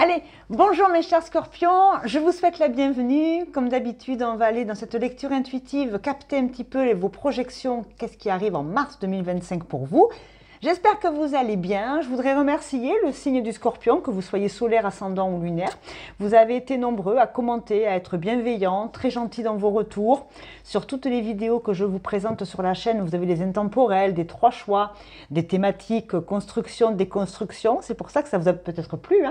Allez, bonjour mes chers scorpions, je vous souhaite la bienvenue. Comme d'habitude, on va aller dans cette lecture intuitive, capter un petit peu vos projections, qu'est-ce qui arrive en mars 2025 pour vous. J'espère que vous allez bien. Je voudrais remercier le signe du Scorpion, que vous soyez solaire, ascendant ou lunaire. Vous avez été nombreux à commenter, à être bienveillants, très gentils dans vos retours. Sur toutes les vidéos que je vous présente sur la chaîne, vous avez des intemporels, des 3 choix, des thématiques, construction, déconstruction. C'est pour ça que ça vous a peut-être plu.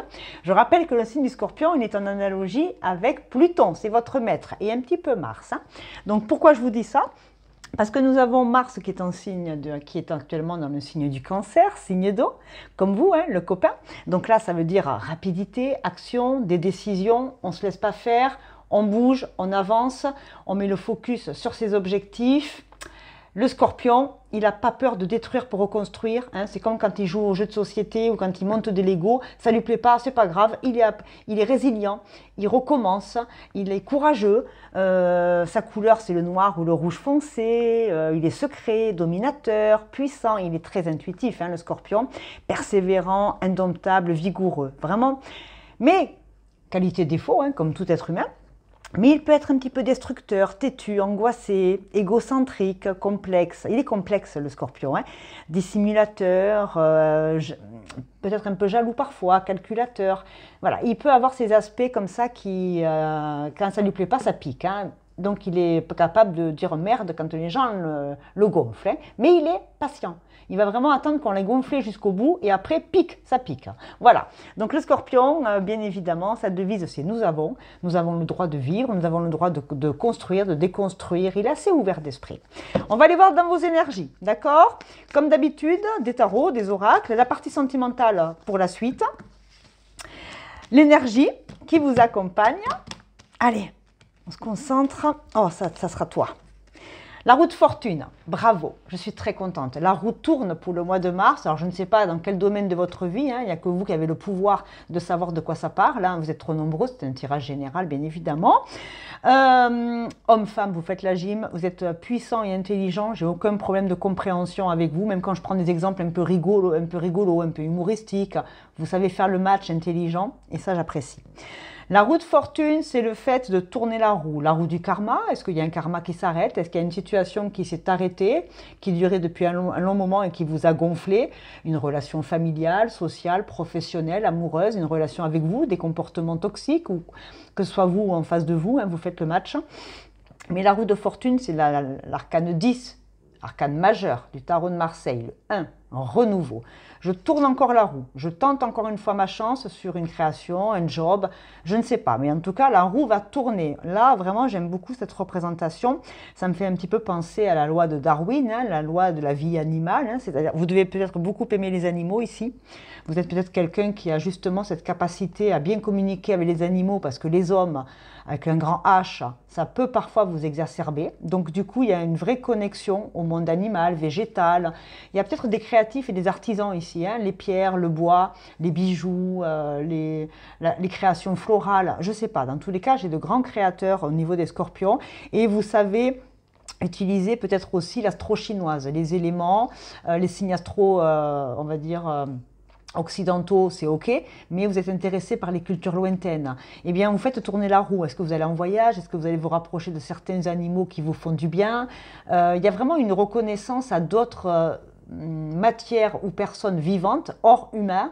Je rappelle que le signe du Scorpion, il est en analogie avec Pluton, c'est votre maître, et un petit peu Mars. Donc pourquoi je vous dis ça ? Parce que nous avons Mars qui est actuellement dans le signe du Cancer, signe d'eau, comme vous, le copain. Donc là, ça veut dire rapidité, action, des décisions, on ne se laisse pas faire, on bouge, on avance, on met le focus sur ses objectifs. Le Scorpion, il n'a pas peur de détruire pour reconstruire. C'est comme quand il joue aux jeux de société ou quand il monte des Lego. Ça ne lui plaît pas, c'est pas grave. Il est résilient, il recommence, il est courageux. Sa couleur, c'est le noir ou le rouge foncé. Il est secret, dominateur, puissant. Il est très intuitif, le Scorpion. Persévérant, indomptable, vigoureux. Vraiment. Mais, qualité-défaut, comme tout être humain. Mais il peut être un petit peu destructeur, têtu, angoissé, égocentrique, complexe. Il est complexe, le Scorpion. Dissimulateur, peut-être un peu jaloux parfois, calculateur. Voilà, il peut avoir ces aspects comme ça qui, quand ça ne lui plaît pas, ça pique. Donc il est capable de dire merde quand les gens le gonflent. Mais il est patient. Il va vraiment attendre qu'on l'ait gonflé jusqu'au bout et après, pique, ça pique. Voilà. Donc le Scorpion, bien évidemment, sa devise, c'est nous avons le droit de vivre, nous avons le droit de construire, de déconstruire. Il est assez ouvert d'esprit. On va aller voir dans vos énergies, d'accord? Comme d'habitude, des tarots, des oracles, la partie sentimentale pour la suite. L'énergie qui vous accompagne. Allez, on se concentre. Oh, ça sera toi. La roue de fortune, bravo, je suis très contente. La roue tourne pour le mois de mars. Alors, je ne sais pas dans quel domaine de votre vie, il n'y a que vous qui avez le pouvoir de savoir de quoi ça parle. Vous êtes trop nombreux, c'est un tirage général, bien évidemment. Homme-femme, vous faites la gym, vous êtes puissant et intelligent. J'ai aucun problème de compréhension avec vous, même quand je prends des exemples un peu rigolos, un peu humoristiques. Vous savez faire le match intelligent et ça, j'apprécie. La roue de fortune, c'est le fait de tourner la roue du karma. Est-ce qu'il y a un karma qui s'arrête? Est-ce qu'il y a une situation qui s'est arrêtée, qui durait depuis un long moment et qui vous a gonflé? Une relation familiale, sociale, professionnelle, amoureuse, une relation avec vous, des comportements toxiques, ou que ce soit vous ou en face de vous, vous faites le match. Mais la roue de fortune, c'est l'arcane 10, arcane majeur du tarot de Marseille, le 1, en renouveau. Je tourne encore la roue, je tente encore une fois ma chance sur une création, un job, je ne sais pas. Mais en tout cas, la roue va tourner. Là, vraiment, j'aime beaucoup cette représentation. Ça me fait un petit peu penser à la loi de Darwin, la loi de la vie animale. C'est-à-dire, vous devez peut-être beaucoup aimer les animaux ici. Vous êtes peut-être quelqu'un qui a justement cette capacité à bien communiquer avec les animaux parce que les hommes, avec un grand H, ça peut parfois vous exacerber. Donc du coup, il y a une vraie connexion au monde animal, végétal. Il y a peut-être des créatifs et des artisans ici, les pierres, le bois, les bijoux, les créations florales, je ne sais pas. Dans tous les cas, j'ai de grands créateurs au niveau des scorpions. Et vous savez utiliser peut-être aussi l'astro chinoise, les éléments, les signes astro, on va dire... occidentaux, c'est ok, mais vous êtes intéressé par les cultures lointaines. Eh bien, vous faites tourner la roue. Est-ce que vous allez en voyage? Est-ce que vous allez vous rapprocher de certains animaux qui vous font du bien? Il y a vraiment une reconnaissance à d'autres matières ou personnes vivantes, hors humain,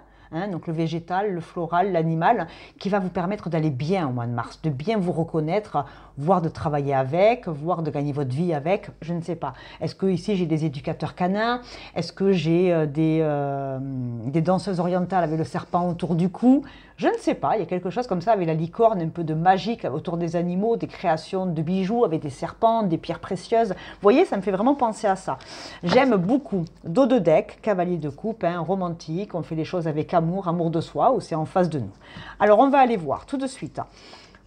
donc le végétal, le floral, l'animal, qui va vous permettre d'aller bien au mois de mars, de bien vous reconnaître, voire de travailler avec, voire de gagner votre vie avec, je ne sais pas. Est-ce que ici j'ai des éducateurs canins? Est-ce que j'ai des danseuses orientales avec le serpent autour du cou? Je ne sais pas, il y a quelque chose comme ça avec la licorne, un peu de magique autour des animaux, des créations de bijoux avec des serpents, des pierres précieuses. Vous voyez, ça me fait vraiment penser à ça. J'aime beaucoup dos de deck, cavalier de coupe, romantique, on fait les choses avec amour, amour de soi, ou c'est en face de nous. Alors on va aller voir tout de suite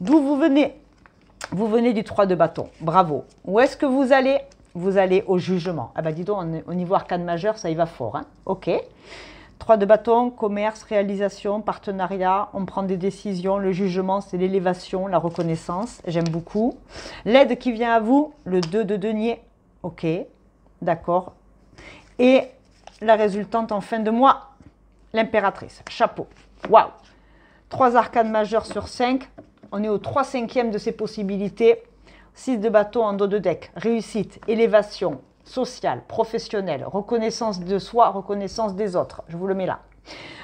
d'où vous venez. Vous venez du 3 de bâton, bravo. Où est-ce que vous allez? Vous allez au jugement. Ah bah dis donc, au niveau arcane majeur, ça y va fort. Ok. 3 de bâton, commerce, réalisation, partenariat, on prend des décisions. Le jugement, c'est l'élévation, la reconnaissance. J'aime beaucoup. L'aide qui vient à vous, le 2 de denier. Ok, d'accord. Et la résultante en fin de mois, l'impératrice. Chapeau. Waouh. 3 arcanes majeures sur 5. On est au 3/5e de ces possibilités. 6 de bâton en dos de deck. Réussite, élévation, sociale, professionnelle, reconnaissance de soi, reconnaissance des autres. Je vous le mets là.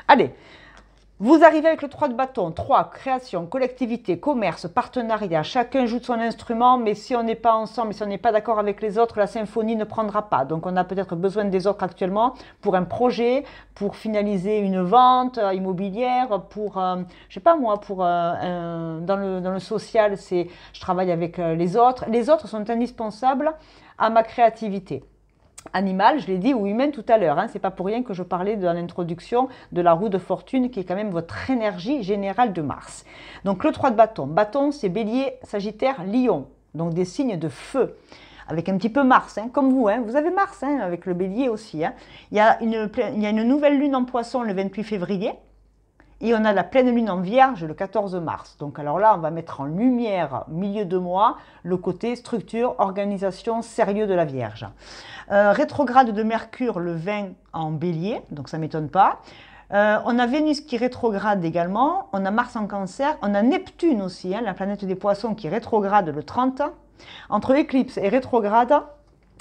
Allez, vous arrivez avec le 3 de bâton. 3, création, collectivité, commerce, partenariat. Chacun joue de son instrument, mais si on n'est pas ensemble, si on n'est pas d'accord avec les autres, la symphonie ne prendra pas. Donc on a peut-être besoin des autres actuellement pour un projet, pour finaliser une vente immobilière, pour, je sais pas moi, pour dans le social, c'est je travaille avec les autres. Les autres sont indispensables à ma créativité. Animal, je l'ai dit, ou humaine tout à l'heure. Hein. C'est pas pour rien que je parlais dans l'introduction de la roue de fortune qui est quand même votre énergie générale de Mars. Donc le 3 de bâton. Bâton, c'est bélier, sagittaire, lion. Donc des signes de feu. Avec un petit peu Mars, hein, comme vous. Hein. Vous avez Mars hein, avec le bélier aussi. Hein. Il y a une nouvelle lune en poisson le 28 février. Et on a la pleine lune en vierge le 14 mars. Donc alors là, on va mettre en lumière, milieu de mois, le côté structure, organisation, sérieux de la vierge. Rétrograde de Mercure le 20 en bélier, donc ça ne m'étonne pas. On a Vénus qui rétrograde également, on a Mars en cancer, on a Neptune aussi, hein, la planète des poissons qui rétrograde le 30. Entre éclipse et rétrograde,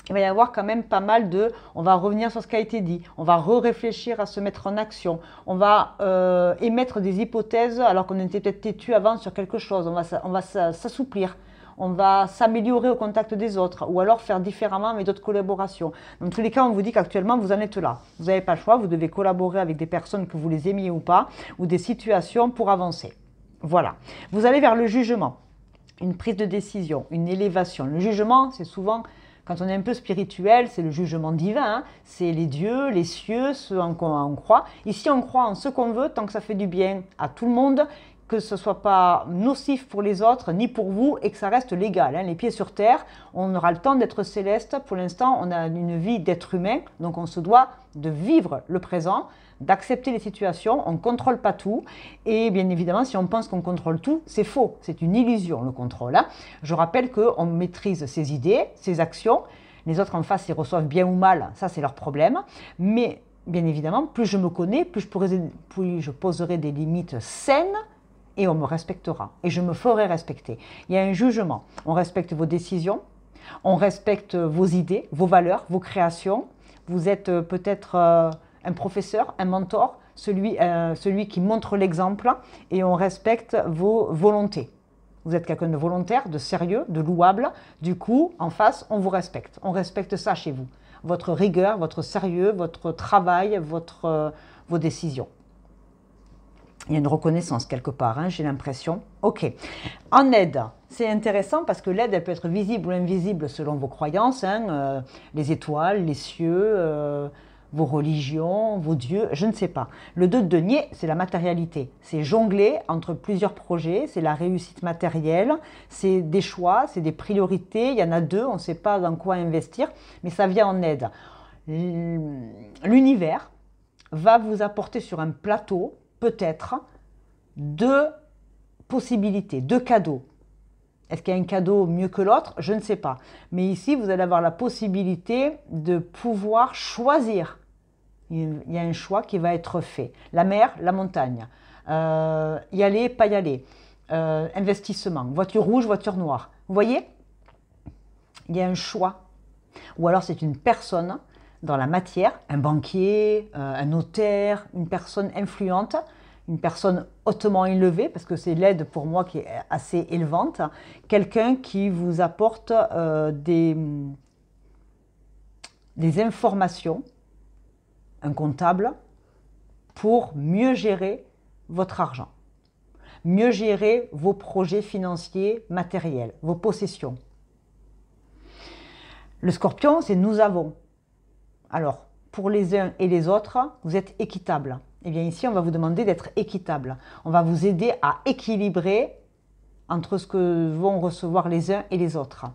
il va y avoir quand même pas mal de... On va revenir sur ce qui a été dit, on va réfléchir à se mettre en action, on va émettre des hypothèses alors qu'on était peut-être têtu avant sur quelque chose, on va s'assouplir, on va s'améliorer au contact des autres ou alors faire différemment avec d'autres collaborations. Dans tous les cas, on vous dit qu'actuellement, vous en êtes là. Vous n'avez pas le choix, vous devez collaborer avec des personnes que vous les aimiez ou pas, ou des situations pour avancer. Voilà. Vous allez vers le jugement, une prise de décision, une élévation. Le jugement, c'est souvent... Quand on est un peu spirituel, c'est le jugement divin, hein. C'est les dieux, les cieux, ceux en quoi on croit. Ici, on croit en ce qu'on veut, tant que ça fait du bien à tout le monde, que ce ne soit pas nocif pour les autres, ni pour vous, et que ça reste légal. Hein. Les pieds sur terre, on aura le temps d'être céleste. Pour l'instant, on a une vie d'être humain, donc on se doit de vivre le présent, d'accepter les situations, on ne contrôle pas tout. Et bien évidemment, si on pense qu'on contrôle tout, c'est faux, c'est une illusion le contrôle. Hein. Je rappelle qu'on maîtrise ses idées, ses actions. Les autres en face, ils reçoivent bien ou mal, ça c'est leur problème. Mais bien évidemment, plus je me connais, plus je poserai des limites saines, et on me respectera, et je me ferai respecter. Il y a un jugement, on respecte vos décisions, on respecte vos idées, vos valeurs, vos créations. Vous êtes peut-être un professeur, un mentor, celui qui montre l'exemple, et on respecte vos volontés. Vous êtes quelqu'un de volontaire, de sérieux, de louable. Du coup, en face, on vous respecte. On respecte ça chez vous. Votre rigueur, votre sérieux, votre travail, vos décisions. Il y a une reconnaissance quelque part, hein, j'ai l'impression. Ok. En aide, c'est intéressant parce que l'aide, elle peut être visible ou invisible selon vos croyances. Hein, les étoiles, les cieux, vos religions, vos dieux, je ne sais pas. Le 2 de denier, c'est la matérialité. C'est jongler entre plusieurs projets, c'est la réussite matérielle, c'est des choix, c'est des priorités. Il y en a deux, on ne sait pas dans quoi investir, mais ça vient en aide. L'univers va vous apporter sur un plateau peut-être 2 possibilités, 2 cadeaux. Est-ce qu'il y a un cadeau mieux que l'autre? Je ne sais pas. Mais ici, vous allez avoir la possibilité de pouvoir choisir. Il y a un choix qui va être fait. La mer, la montagne. Y aller, pas y aller. Investissement. Voiture rouge, voiture noire. Vous voyez? Il y a un choix. Ou alors c'est une personne dans la matière, un banquier, un notaire, une personne influente, une personne hautement élevée, parce que c'est l'aide pour moi qui est assez élevante, quelqu'un qui vous apporte des informations, un comptable, pour mieux gérer votre argent, mieux gérer vos projets financiers, matériels, vos possessions. Le scorpion, c'est nous avons. Alors, pour les uns et les autres, vous êtes équitable. Eh bien ici, on va vous demander d'être équitable. On va vous aider à équilibrer entre ce que vont recevoir les uns et les autres.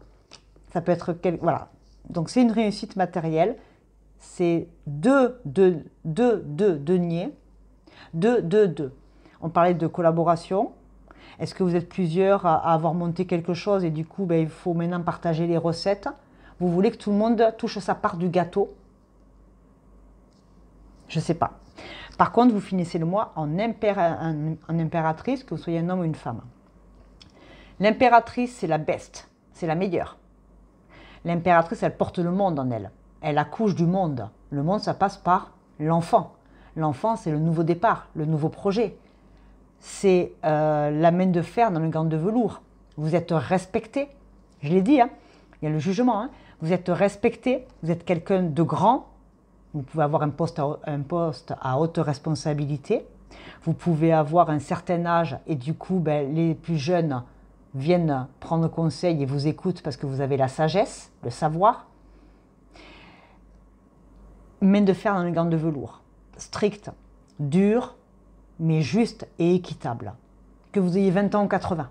Ça peut être... Voilà. Donc c'est une réussite matérielle. C'est 2 deniers. 2. On parlait de collaboration. Est-ce que vous êtes plusieurs à avoir monté quelque chose et du coup, il faut maintenant partager les recettes? Vous voulez que tout le monde touche sa part du gâteau? Je ne sais pas. Par contre, vous finissez le mois en impératrice, que vous soyez un homme ou une femme. L'impératrice, c'est la best, c'est la meilleure. L'impératrice, elle porte le monde en elle. Elle accouche du monde. Le monde, ça passe par l'enfant. L'enfant, c'est le nouveau départ, le nouveau projet. C'est la main de fer dans le gant de velours. Vous êtes respecté. Je l'ai dit, hein, il y a le jugement. Hein. Vous êtes respecté, vous êtes quelqu'un de grand. Vous pouvez avoir un poste à haute responsabilité. Vous pouvez avoir un certain âge et du coup, les plus jeunes viennent prendre conseil et vous écoutent parce que vous avez la sagesse, le savoir. Main de fer dans le gant de velours. Strict, dur, mais juste et équitable. Que vous ayez 20 ans ou 80.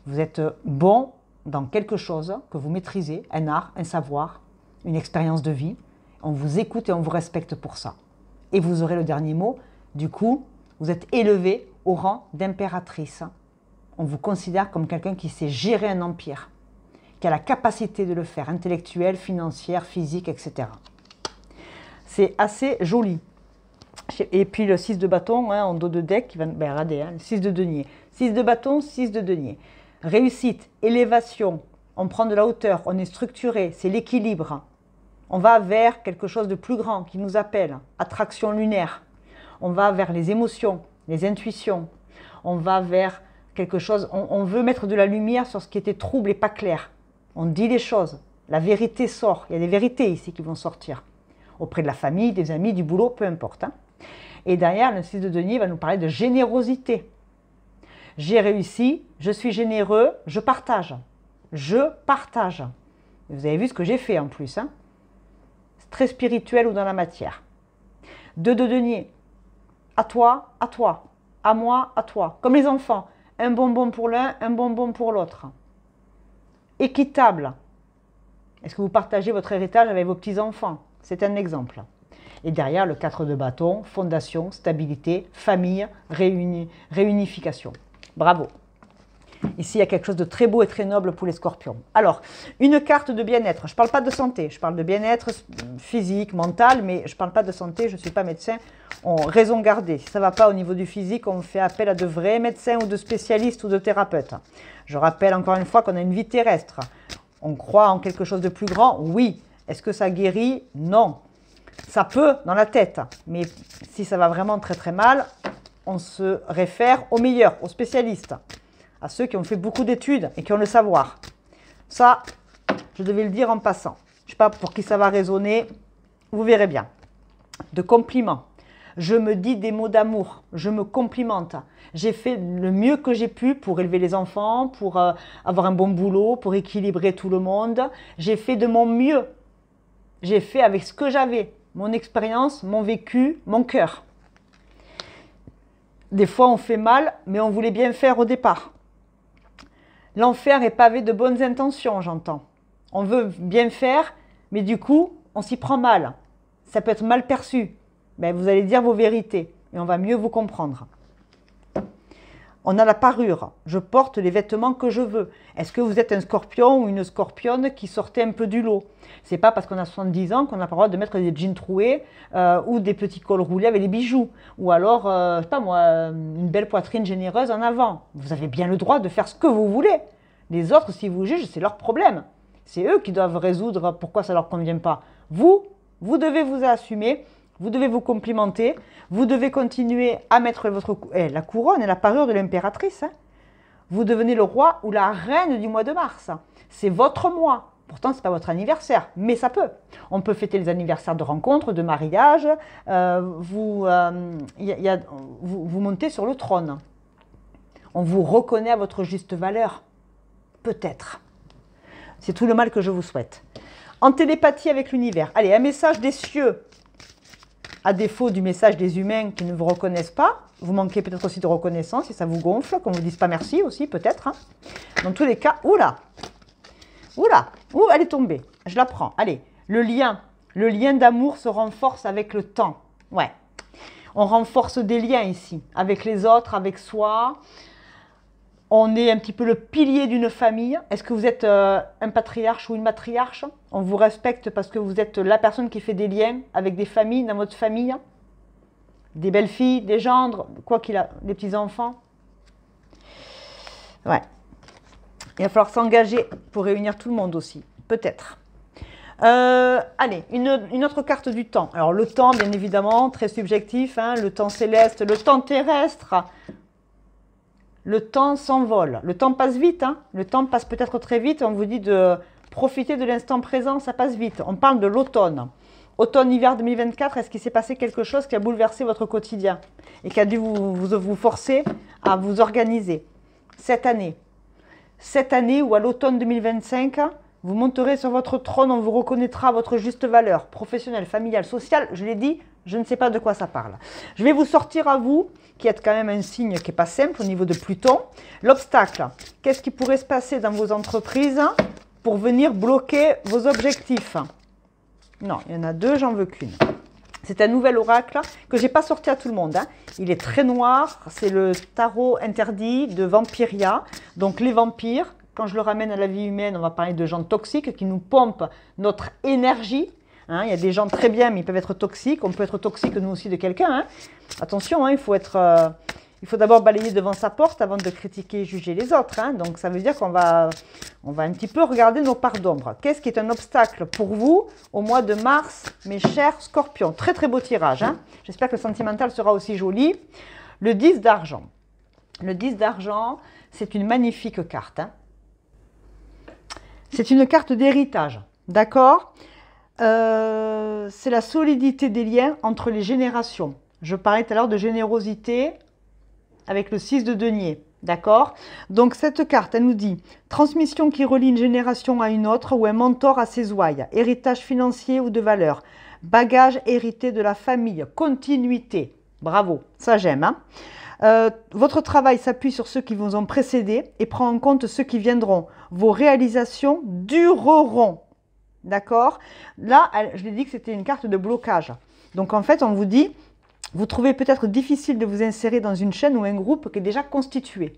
Vous êtes bon dans quelque chose que vous maîtrisez, un art, un savoir, une expérience de vie. On vous écoute et on vous respecte pour ça. Et vous aurez le dernier mot. Du coup, vous êtes élevé au rang d'impératrice. On vous considère comme quelqu'un qui sait gérer un empire, qui a la capacité de le faire, intellectuelle, financière, physique, etc. C'est assez joli. Et puis le 6 de bâton, hein, en dos de deck, qui va, regardez, hein, le 6 de denier. 6 de bâton, 6 de denier. Réussite, élévation, on prend de la hauteur, on est structuré, c'est l'équilibre. On va vers quelque chose de plus grand qui nous appelle, attraction lunaire. On va vers les émotions, les intuitions. On va vers quelque chose, on veut mettre de la lumière sur ce qui était trouble et pas clair. On dit les choses, la vérité sort. Il y a des vérités ici qui vont sortir. Auprès de la famille, des amis, du boulot, peu importe. Hein. Et derrière, le 6 de denier va nous parler de générosité. J'ai réussi, je suis généreux, je partage. Je partage. Et vous avez vu ce que j'ai fait en plus. Hein. C'est très spirituel ou dans la matière. 2 de denier. À toi, à moi, à toi. Comme les enfants. Un bonbon pour l'un, un bonbon pour l'autre. Équitable. Est-ce que vous partagez votre héritage avec vos petits-enfants? C'est un exemple. Et derrière, le 4 de bâton, fondation, stabilité, famille, réunification. Bravo. Ici, il y a quelque chose de très beau et très noble pour les scorpions. Alors, une carte de bien-être. Je ne parle pas de santé, je parle de bien-être physique, mental, mais je ne parle pas de santé, je ne suis pas médecin. Raison gardée. Si ça ne va pas au niveau du physique, on fait appel à de vrais médecins ou de spécialistes ou de thérapeutes. Je rappelle encore une fois qu'on a une vie terrestre. On croit en quelque chose de plus grand? Oui. Est-ce que ça guérit? Non. Ça peut dans la tête, mais si ça va vraiment très très mal, on se réfère aux meilleurs, aux spécialistes, à ceux qui ont fait beaucoup d'études et qui ont le savoir. Ça, je devais le dire en passant. Je ne sais pas pour qui ça va résonner, vous verrez bien. De compliments. Je me dis des mots d'amour, je me complimente. J'ai fait le mieux que j'ai pu pour élever les enfants, pour avoir un bon boulot, pour équilibrer tout le monde. J'ai fait de mon mieux. J'ai fait avec ce que j'avais, mon expérience, mon vécu, mon cœur. Des fois, on fait mal, mais on voulait bien faire au départ. L'enfer est pavé de bonnes intentions, j'entends. On veut bien faire, mais du coup, on s'y prend mal. Ça peut être mal perçu. Ben, vous allez dire vos vérités et on va mieux vous comprendre. On a la parure. Je porte les vêtements que je veux. Est-ce que vous êtes un scorpion ou une scorpionne qui sortait un peu du lot? C'est pas parce qu'on a 70 ans qu'on n'a pas le droit de mettre des jeans troués ou des petits cols roulés avec des bijoux. Ou alors, je sais pas moi, une belle poitrine généreuse en avant. Vous avez bien le droit de faire ce que vous voulez. Les autres, s'ils vous jugent, c'est leur problème. C'est eux qui doivent résoudre pourquoi ça ne leur convient pas. Vous devez vous assumer. Vous devez vous complimenter, vous devez continuer à mettre la couronne et la parure de l'impératrice. Hein. Vous devenez le roi ou la reine du mois de mars. C'est votre mois. Pourtant, ce n'est pas votre anniversaire, mais ça peut. On peut fêter les anniversaires de rencontres, de mariage. Vous montez sur le trône. On vous reconnaît à votre juste valeur. Peut-être. C'est tout le mal que je vous souhaite. En télépathie avec l'univers. Allez, un message des cieux. À défaut du message des humains qui ne vous reconnaissent pas, vous manquez peut-être aussi de reconnaissance et ça vous gonfle, qu'on ne vous dise pas merci aussi peut-être. Hein. Dans tous les cas, oula, elle est tombée, je la prends. Allez, le lien d'amour se renforce avec le temps. Ouais, on renforce des liens ici, avec les autres, avec soi. On est un petit peu le pilier d'une famille. Est-ce que vous êtes un patriarche ou une matriarche? On vous respecte parce que vous êtes la personne qui fait des liens avec des familles dans votre famille. Des belles filles, des gendres, quoi qu'il a, des petits-enfants. Ouais. Il va falloir s'engager pour réunir tout le monde aussi, peut-être. Allez, une autre carte du temps. Alors le temps, bien évidemment, très subjectif, hein, le temps céleste, le temps terrestre. Le temps s'envole. Le temps passe vite, hein. Le temps passe peut-être très vite. On vous dit de profiter de l'instant présent, ça passe vite. On parle de l'automne. Automne-hiver 2024, est-ce qu'il s'est passé quelque chose qui a bouleversé votre quotidien et qui a dû vous forcer à vous organiser cette année? Cette année ou à l'automne 2025, vous monterez sur votre trône, on vous reconnaîtra à votre juste valeur, professionnelle, familiale, sociale. Je l'ai dit, je ne sais pas de quoi ça parle. Je vais vous sortir à vous, qui êtes quand même un signe qui n'est pas simple au niveau de Pluton. L'obstacle, qu'est-ce qui pourrait se passer dans vos entreprises pour venir bloquer vos objectifs? Non, il y en a deux, j'en veux qu'une. C'est un nouvel oracle que je n'ai pas sorti à tout le monde, hein. Il est très noir, c'est le tarot interdit de Vampiria. Donc les vampires, quand je le ramène à la vie humaine, on va parler de gens toxiques qui nous pompent notre énergie. Hein. Il y a des gens très bien, mais ils peuvent être toxiques. On peut être toxique nous aussi de quelqu'un. Hein. Attention, hein, il faut d'abord balayer devant sa porte avant de critiquer et juger les autres. Hein. Donc ça veut dire qu'on va un petit peu regarder nos parts d'ombre. Qu'est-ce qui est un obstacle pour vous au mois de mars, mes chers scorpions? Très très beau tirage. Hein. J'espère que le sentimental sera aussi joli. Le 10 d'argent. Le 10 d'argent, c'est une magnifique carte. Hein. C'est une carte d'héritage. D'accord? C'est la solidité des liens entre les générations. Je parlais tout à l'heure de générosité avec le 6 de denier. D'accord? Donc cette carte, elle nous dit transmission qui relie une génération à une autre ou un mentor à ses ouailles, héritage financier ou de valeur, bagage hérité de la famille, continuité. Bravo, ça j'aime. Hein? Votre travail s'appuie sur ceux qui vous ont précédé et prend en compte ceux qui viendront. Vos réalisations dureront. D'accord? Là, je l'ai dit que c'était une carte de blocage. Donc en fait, on vous dit, vous trouvez peut-être difficile de vous insérer dans une chaîne ou un groupe qui est déjà constitué.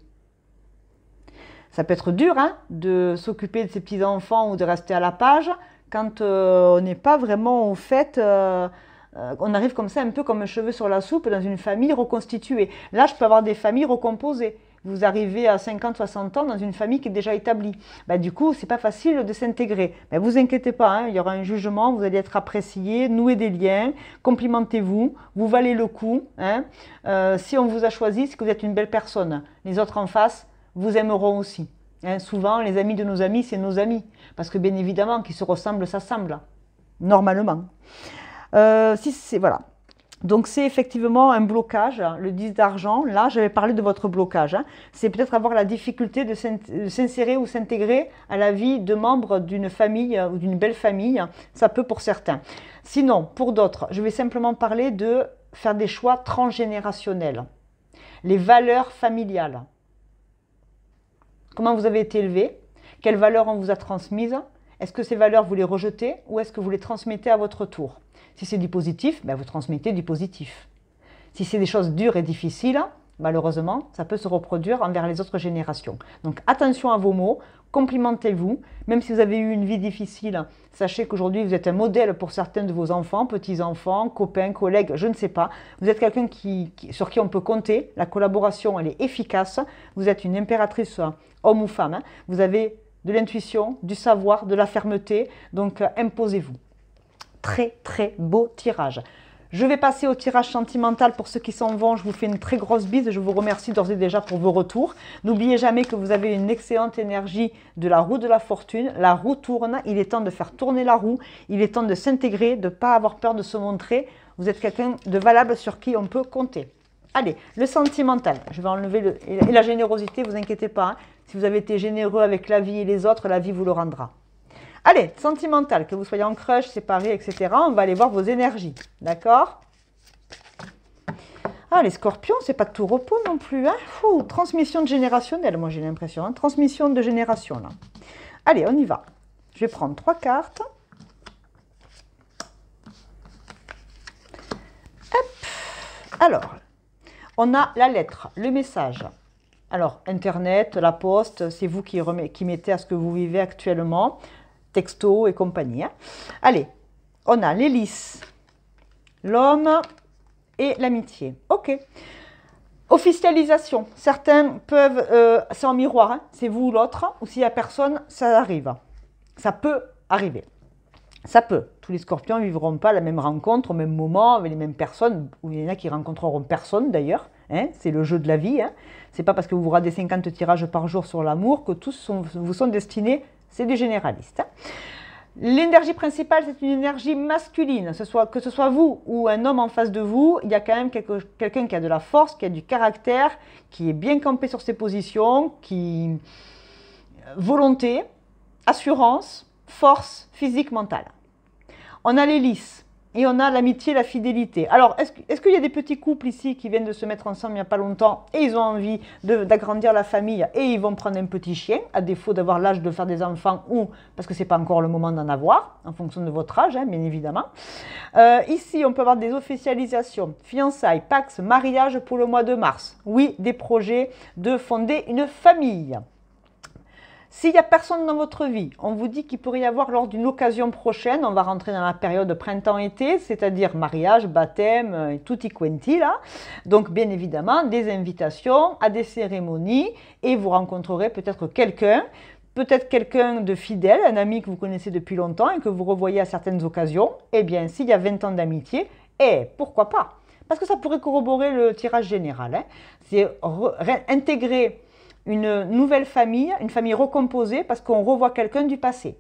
Ça peut être dur hein, de s'occuper de ses petits-enfants ou de rester à la page quand on n'est pas vraiment au fait... on arrive comme ça un peu comme un cheveu sur la soupe dans une famille reconstituée. Là, je peux avoir des familles recomposées. Vous arrivez à 50-60 ans dans une famille qui est déjà établie. Ben, du coup, ce n'est pas facile de s'intégrer. Ben, vous inquiétez pas, hein, il y aura un jugement, vous allez être apprécié, nouer des liens, complimentez-vous, vous valez le coup. Hein. Si on vous a choisi, c'est que vous êtes une belle personne. Les autres en face vous aimeront aussi. Hein. Souvent, les amis de nos amis, c'est nos amis. Parce que bien évidemment, qui se ressemblent, s'assemblent. Normalement. Voilà. Donc c'est effectivement un blocage, le 10 d'argent. Là, j'avais parlé de votre blocage. Hein. C'est peut-être avoir la difficulté de s'insérer ou s'intégrer à la vie de membres d'une famille ou d'une belle famille. Ça peut pour certains. Sinon, pour d'autres, je vais simplement parler de faire des choix transgénérationnels. Les valeurs familiales. Comment vous avez été élevé? Quelles valeurs on vous a transmises? Est-ce que ces valeurs, vous les rejetez ou est-ce que vous les transmettez à votre tour? Si c'est du positif, ben vous transmettez du positif. Si c'est des choses dures et difficiles, malheureusement, ça peut se reproduire envers les autres générations. Donc attention à vos mots, complimentez-vous. Même si vous avez eu une vie difficile, sachez qu'aujourd'hui vous êtes un modèle pour certains de vos enfants, petits-enfants, copains, collègues, je ne sais pas. Vous êtes quelqu'un sur qui on peut compter. La collaboration, elle est efficace. Vous êtes une impératrice, homme ou femme. Hein. Vous avez de l'intuition, du savoir, de la fermeté. Donc imposez-vous. Très très beau tirage. Je vais passer au tirage sentimental pour ceux qui s'en vont. Je vous fais une très grosse bise. Je vous remercie d'ores et déjà pour vos retours. N'oubliez jamais que vous avez une excellente énergie de la roue de la fortune. La roue tourne. Il est temps de faire tourner la roue. Il est temps de s'intégrer, de ne pas avoir peur de se montrer. Vous êtes quelqu'un de valable sur qui on peut compter. Allez, le sentimental. Je vais enlever et la générosité, vous inquiétez pas. Hein. Si vous avez été généreux avec la vie et les autres, la vie vous le rendra. Allez, sentimental, que vous soyez en crush, séparés, etc. On va aller voir vos énergies. D'accord? Ah, les scorpions, c'est pas de tout repos non plus. Hein. Fou, transmission de générationnelle, moi j'ai l'impression. Hein. Transmission de génération, là. Allez, on y va. Je vais prendre 3 cartes. Hop. Alors, on a la lettre, le message. Alors, Internet, la poste, c'est vous qui mettez à ce que vous vivez actuellement. Texto et compagnie. Hein. Allez, on a l'hélice, l'homme et l'amitié. Ok. Officialisation. Certains peuvent, c'est en miroir, hein, c'est vous ou l'autre, ou s'il n'y a personne, ça arrive. Ça peut arriver. Ça peut. Tous les scorpions ne vivront pas la même rencontre au même moment, avec les mêmes personnes, ou il y en a qui rencontreront personne d'ailleurs. Hein, c'est le jeu de la vie. Hein. C'est pas parce que vous radez 50 tirages par jour sur l'amour que tous vous sont destinés. C'est des généralistes. Hein. L'énergie principale, c'est une énergie masculine. Que ce soit vous ou un homme en face de vous, il y a quand même quelqu'un qui a de la force, qui a du caractère, qui est bien campé sur ses positions, qui volonté, assurance, force physique, mentale. On a les lys et on a l'amitié, la fidélité. Alors, est-ce qu'il y a des petits couples ici qui viennent de se mettre ensemble il n'y a pas longtemps et ils ont envie d'agrandir la famille et ils vont prendre un petit chien, à défaut d'avoir l'âge de faire des enfants ou parce que ce n'est pas encore le moment d'en avoir, en fonction de votre âge, hein, bien évidemment. Ici, on peut avoir des officialisations, fiançailles, pax, mariage pour le mois de mars. Oui, des projets de fonder une famille. S'il n'y a personne dans votre vie, on vous dit qu'il pourrait y avoir lors d'une occasion prochaine, on va rentrer dans la période printemps-été, c'est-à-dire mariage, baptême, tutti quanti là. Donc bien évidemment, des invitations à des cérémonies et vous rencontrerez peut-être quelqu'un de fidèle, un ami que vous connaissez depuis longtemps et que vous revoyez à certaines occasions. Eh bien, s'il y a 20 ans d'amitié, pourquoi pas? Parce que ça pourrait corroborer le tirage général. Hein. C'est intégrer une nouvelle famille, une famille recomposée parce qu'on revoit quelqu'un du passé.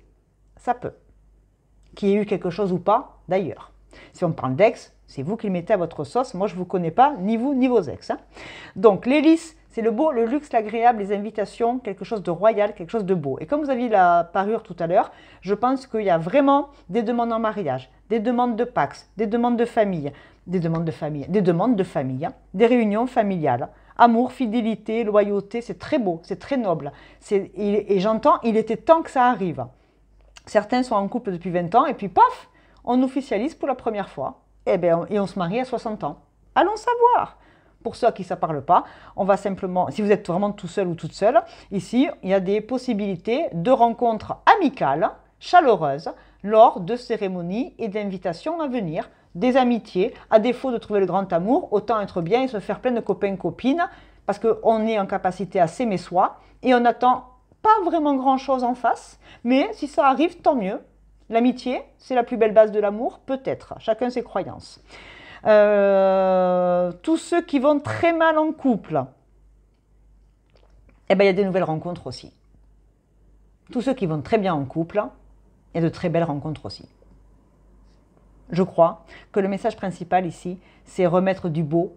Ça peut. Qu'il y ait eu quelque chose ou pas, d'ailleurs. Si on parle d'ex, c'est vous qui le mettez à votre sauce. Moi, je ne vous connais pas, ni vous, ni vos ex. Hein. Donc, les lys, c'est le beau, le luxe, l'agréable, les invitations, quelque chose de royal, quelque chose de beau. Et comme vous aviez la parure tout à l'heure, je pense qu'il y a vraiment des demandes en mariage, des demandes de pax, des demandes de famille, des demandes de famille, hein, des réunions familiales. Amour, fidélité, loyauté, c'est très beau, c'est très noble. Et j'entends, il était temps que ça arrive. Certains sont en couple depuis 20 ans et puis paf, on officialise pour la première fois. Et on se marie à 60 ans. Allons savoir. Pour ceux à qui ça ne parle pas, on va simplement, si vous êtes vraiment tout seul ou toute seule, ici, il y a des possibilités de rencontres amicales, chaleureuses, lors de cérémonies et d'invitations à venir. Des amitiés, à défaut de trouver le grand amour, autant être bien et se faire plein de copains-copines, parce qu'on est en capacité à s'aimer soi, et on n'attend pas vraiment grand-chose en face, mais si ça arrive, tant mieux. L'amitié, c'est la plus belle base de l'amour, peut-être, chacun ses croyances. Tous ceux qui vont très mal en couple, il y a des nouvelles rencontres aussi. Tous ceux qui vont très bien en couple, il y a de très belles rencontres aussi. Je crois que le message principal ici, c'est remettre du beau,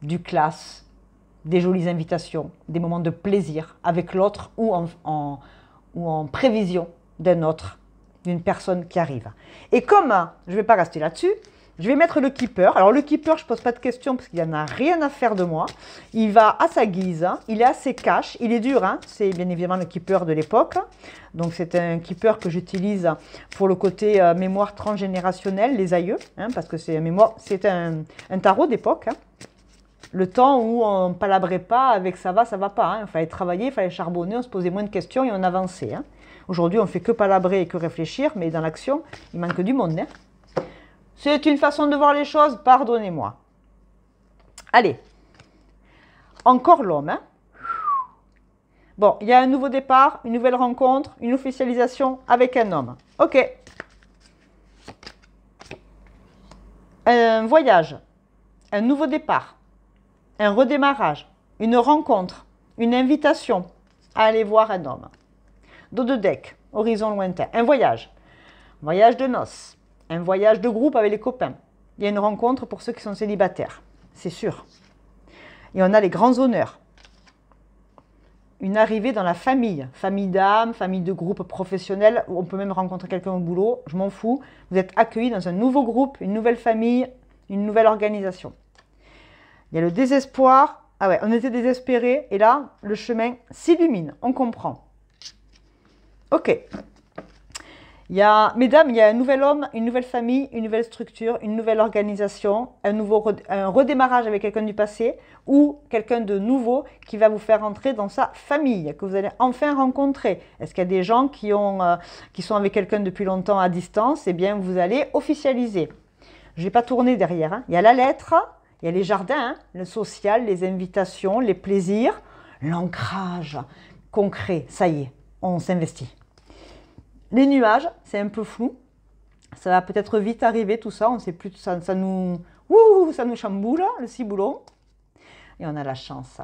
du classe, des jolies invitations, des moments de plaisir avec l'autre ou en prévision d'un autre, d'une personne qui arrive. Et comme je ne vais pas rester là-dessus, je vais mettre le keeper. Alors le keeper, je ne pose pas de questions parce qu'il n'en a rien à faire de moi. Il va à sa guise, il est assez cash, il est dur, hein. C'est bien évidemment le keeper de l'époque. Donc c'est un keeper que j'utilise pour le côté mémoire transgénérationnelle, les aïeux, hein, parce que c'est un tarot d'époque. Hein. Le temps où on ne palabrait pas avec ça va pas. Hein. Il fallait travailler, il fallait charbonner, on se posait moins de questions et on avançait. Hein. Aujourd'hui, on ne fait que palabrer et que réfléchir, mais dans l'action, il manque du monde. Hein. C'est une façon de voir les choses, pardonnez-moi. Allez, encore l'homme. Hein. Bon, il y a un nouveau départ, une nouvelle rencontre, une officialisation avec un homme. Ok. Un voyage, un nouveau départ, un redémarrage, une rencontre, une invitation à aller voir un homme. Dos de deck, horizon lointain, un voyage de noces. Un voyage de groupe avec les copains. Il y a une rencontre pour ceux qui sont célibataires, c'est sûr. Et on a les grands honneurs. Une arrivée dans la famille. Famille d'âme, famille de groupe professionnel. On peut même rencontrer quelqu'un au boulot, je m'en fous. Vous êtes accueillis dans un nouveau groupe, une nouvelle famille, une nouvelle organisation. Il y a le désespoir. Ah ouais, on était désespérés et là, le chemin s'illumine, on comprend. Ok. Mesdames, il y a un nouvel homme, une nouvelle famille, une nouvelle structure, une nouvelle organisation, un redémarrage avec quelqu'un du passé ou quelqu'un de nouveau qui va vous faire entrer dans sa famille, que vous allez enfin rencontrer. Est-ce qu'il y a des gens qui sont avec quelqu'un depuis longtemps à distance? Eh bien, vous allez officialiser. Je ne vais pas tourner derrière. Hein. Il y a la lettre, Il y a les jardins, hein, le social, les invitations, les plaisirs, l'ancrage concret. Ça y est, on s'investit. Les nuages, c'est un peu flou. Ça va peut-être vite arriver tout ça. On sait plus, ça nous chamboule, le ciboulot. Et on a la chance.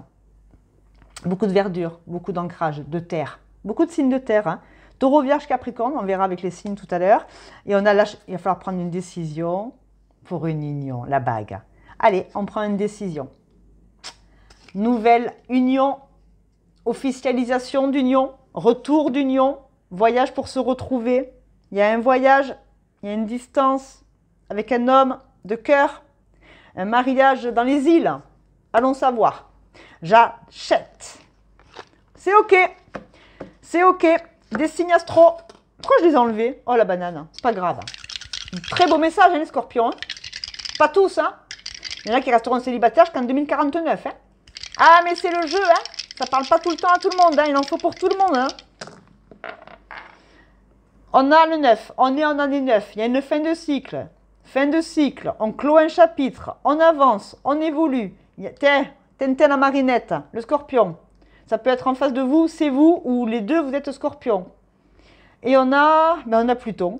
Beaucoup de verdure, beaucoup d'ancrage, de terre. Beaucoup de signes de terre. Hein. Taureau, Vierge, Capricorne, on verra avec les signes tout à l'heure. Et il va falloir prendre une décision pour une union, la bague. Allez, on prend une décision. Nouvelle union, officialisation d'union, retour d'union, voyage pour se retrouver. Il y a un voyage, il y a une distance avec un homme de cœur, un mariage dans les îles. Allons savoir. J'achète. C'est ok. C'est ok. Des signes astro. Pourquoi je les ai enlevés? Oh la banane, c'est pas grave. Très beau message, hein, les scorpions. Hein. Pas tous, hein. Il y en a qui resteront célibataires jusqu'en 2049. Hein. Ah, mais c'est le jeu, hein. Ça parle pas tout le temps à tout le monde, hein. Il en faut pour tout le monde, hein. On a le 9, on est en année 9, il y a une fin de cycle. Fin de cycle, on clôt un chapitre, on avance, on évolue. Tiens, Tintin la marinette, le scorpion. Ça peut être en face de vous, c'est vous, ou les deux, vous êtes scorpion. Et on a Pluton.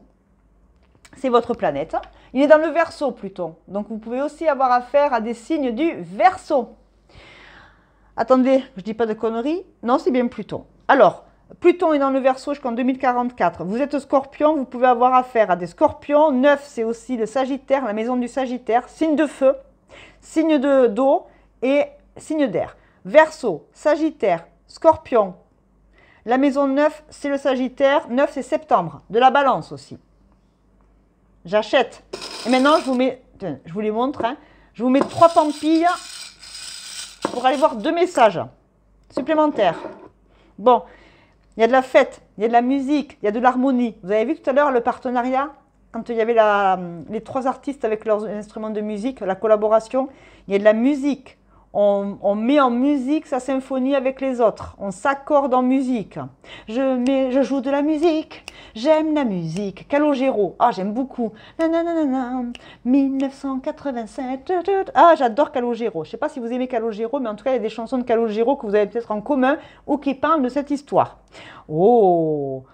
C'est votre planète. Il est dans le Verseau, Pluton. Donc, vous pouvez aussi avoir affaire à des signes du Verseau. Attendez, je ne dis pas de conneries. Non, c'est bien Pluton. Alors, Pluton est dans le Verseau jusqu'en 2044. Vous êtes scorpion, vous pouvez avoir affaire à des scorpions. 9, c'est aussi le Sagittaire, la maison du Sagittaire. Signe de feu, signe d'eau et signe d'air. Verseau, Sagittaire, Scorpion. La maison 9, c'est le Sagittaire. 9, c'est septembre. De la Balance aussi. J'achète. Et maintenant, je vous les montre. Hein. Je vous mets 3 pampilles pour aller voir 2 messages supplémentaires. Bon, il y a de la fête, il y a de la musique, il y a de l'harmonie. Vous avez vu tout à l'heure le partenariat? Quand il y avait les 3 artistes avec leurs instruments de musique, la collaboration, il y a de la musique. On met en musique sa symphonie avec les autres. On s'accorde en musique. Je joue de la musique. J'aime la musique. Calogero. Ah, j'aime beaucoup. Nanana, 1987. Ah, j'adore Calogero. Je ne sais pas si vous aimez Calogero, mais en tout cas, il y a des chansons de Calogero que vous avez peut-être en commun ou qui parlent de cette histoire. Oh,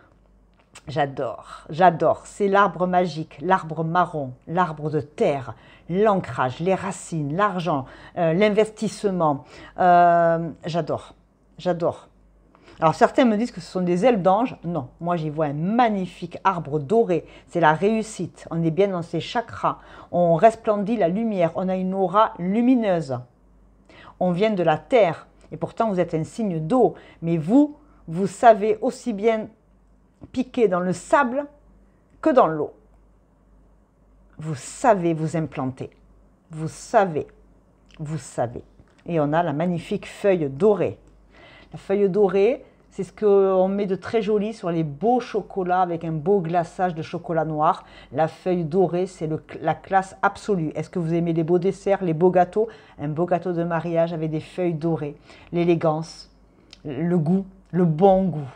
j'adore, j'adore. C'est l'arbre magique, l'arbre marron, l'arbre de terre, l'ancrage, les racines, l'argent, l'investissement. J'adore, j'adore. Alors certains me disent que ce sont des ailes d'ange. Non, moi j'y vois un magnifique arbre doré. C'est la réussite. On est bien dans ses chakras. On resplendit la lumière. On a une aura lumineuse. On vient de la terre. Et pourtant vous êtes un signe d'eau. Mais vous savez aussi bien piquer dans le sable que dans l'eau. Vous savez vous implanter. Vous savez. Et on a la magnifique feuille dorée. La feuille dorée, c'est ce qu'on met de très joli sur les beaux chocolats avec un beau glaçage de chocolat noir. La feuille dorée, c'est la classe absolue. Est-ce que vous aimez les beaux desserts, les beaux gâteaux? Un beau gâteau de mariage avec des feuilles dorées. L'élégance, le goût, le bon goût.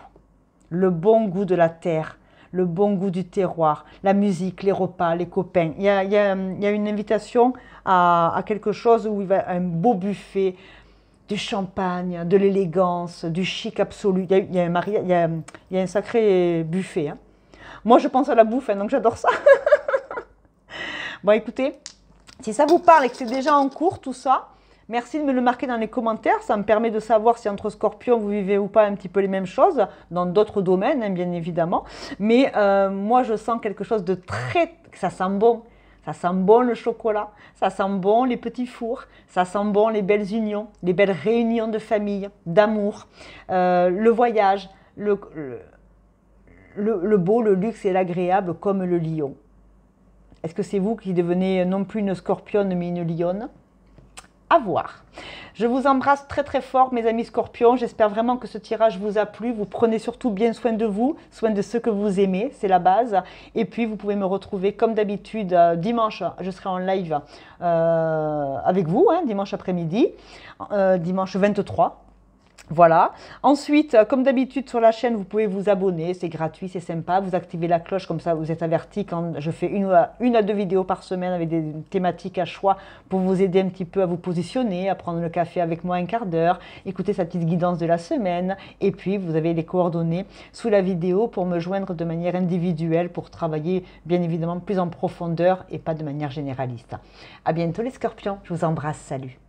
Le bon goût de la terre, le bon goût du terroir, la musique, les repas, les copains. Il y a une invitation à quelque chose où il va un beau buffet, du champagne, de l'élégance, du chic absolu. Il y a un sacré buffet. Hein. Moi, je pense à la bouffe, hein, donc j'adore ça. Bon, écoutez, si ça vous parle et que c'est déjà en cours, tout ça, merci de me le marquer dans les commentaires. Ça me permet de savoir si entre scorpions, vous vivez ou pas un petit peu les mêmes choses, dans d'autres domaines, hein, bien évidemment. Mais moi, je sens quelque chose de très... Ça sent bon. Ça sent bon le chocolat, ça sent bon les petits fours, ça sent bon les belles unions, les belles réunions de famille, d'amour, le voyage, le beau, le luxe et l'agréable comme le lion. Est-ce que c'est vous qui devenez non plus une scorpionne mais une lionne? À voir. Je vous embrasse très très fort mes amis scorpions, j'espère vraiment que ce tirage vous a plu, vous prenez surtout bien soin de vous, soin de ceux que vous aimez, c'est la base, et puis vous pouvez me retrouver comme d'habitude dimanche, je serai en live avec vous, hein, dimanche après-midi, dimanche 23, Voilà. Ensuite, comme d'habitude sur la chaîne, vous pouvez vous abonner, c'est gratuit, c'est sympa. Vous activez la cloche, comme ça vous êtes averti quand je fais une à deux vidéos par semaine avec des thématiques à choix pour vous aider un petit peu à vous positionner, à prendre le café avec moi un quart d'heure, écouter sa petite guidance de la semaine. Et puis, vous avez les coordonnées sous la vidéo pour me joindre de manière individuelle pour travailler bien évidemment plus en profondeur et pas de manière généraliste. À bientôt les scorpions, je vous embrasse, salut.